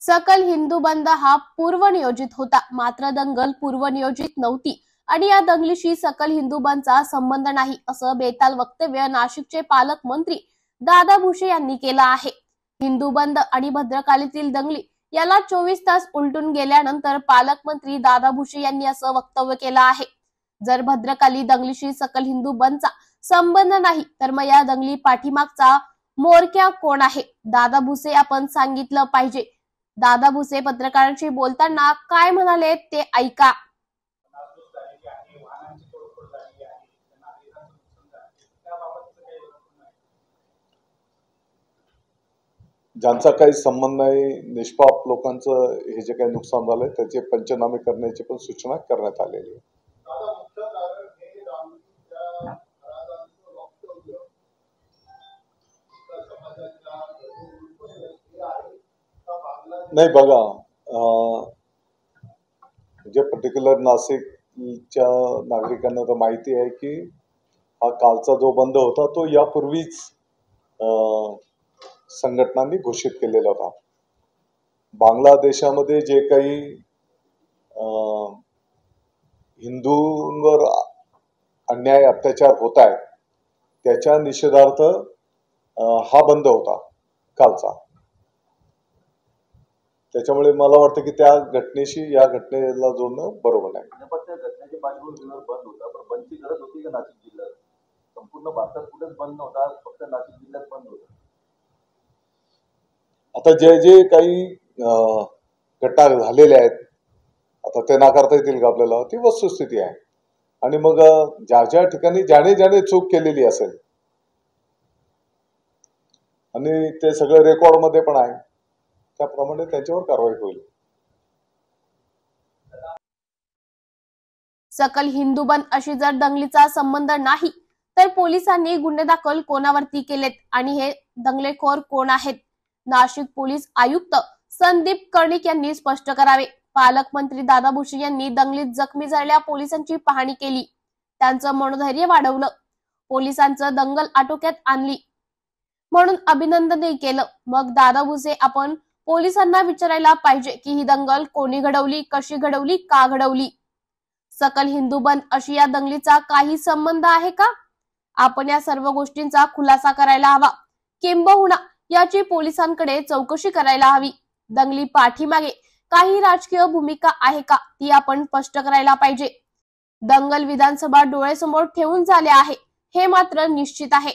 सकल हिंदू बंद हा पूर्वनियोजित होता, मात्र दंगल पूर्वनियोजित नव्हती आणि या दंगलीशी सकल हिंदू बंदचा संबंध नाही, असं बेताल वक्तव्य नाशिकचे पालकमंत्री दादा भुसे यांनी केलं आहे. हिंदू बंद आणि भद्रकालीतील दंगली याला 24 तास उलटून गेल्यानंतर पालकमंत्री दादा भुसे यांनी असं वक्तव्य केलं आहे. जर भद्रकाली दंगलीशी सकल हिंदू बंदचा संबंध नाही, तर मग या दंगली पाठीमागचा म्होरक्या कोण आहे? दादा भुसे आपण सांगितलं पाहिजे. दादा भुसे पत्रकारांशी बोलताना काय म्हणाले ते ऐका. ज्यांचा काही संबंध नाही, निष्पाप लोकांचं हे जे काही नुकसान झालंय त्याचे पंचनामे करण्याची पण सूचना करण्यात आलेली आहे. नाही बघा, जे पर्टिक्युलर नाशिकच्या नागरिकांना तर माहिती आहे की हा कालचा जो बंद होता तो यापूर्वीच संघटनांनी घोषित केलेला होता. बांगलादेशामध्ये जे काही हिंदूंवर अन्याय अत्याचार होत आहे त्याच्या निषेधार्थ हा बंद होता कालचा. त्याच्यामुळे मला वाटतं की त्या घटनेशी या घटनेला जोडणं बरोबर नाही. घटनेच्या पार्श्वभूमीवर बंद होता, पण बंदची गरज होती का नाशिक जिल्ह्यात? संपूर्ण भारतात कुठेच बंद नव्हता, फक्त नाशिक जिल्ह्यात बंद होता. आता जे जे काही घटना झालेल्या आहेत आता ते नाकारता येतील का आपल्याला? ती वस्तुस्थिती आहे. आणि मग ज्या ज्या ठिकाणी ज्याने चूक केलेली असेल आणि ते सगळं रेकॉर्ड मध्ये पण आहे, त्याप्रमाणे त्यांच्यावर कारवाई होईल. सकल हिंदू बंद अशी जर दंगलीचा संबंध नाही, तर पोलिसांनी गुन्हे दाखल कोणावरती केलेत आणि हे दंगलेखोर कोण आहेत? नाशिक पोलीस आयुक्त संदीप कर्णिक यांनी स्पष्ट करावे. पालकमंत्री दादा भुसे यांनी दंगलीत जखमी झालेल्या पोलिसांची पाहणी केली, त्यांचं मनोधैर्य वाढवलं, पोलिसांचं दंगल आटोक्यात आणली म्हणून अभिनंदनही केलं. मग दादा भुसे आपण पोलिसांना विचारायला पाहिजे की ही दंगल कोणी घडवली, कशी घडवली, का घडवली? सकल हिंदू बंद अशी या दंगलीचा काही संबंध आहे का? आपण या सर्व गोष्टींचा खुलासा करायला हवा, किंबहुना याची पोलिसांकडे चौकशी करायला हवी. दंगली पाठीमागे काही राजकीय भूमिका आहे का, ती आपण स्पष्ट करायला पाहिजे. दंगल विधानसभा डोळ्यासमोर ठेवून झाले आहे हे मात्र निश्चित आहे.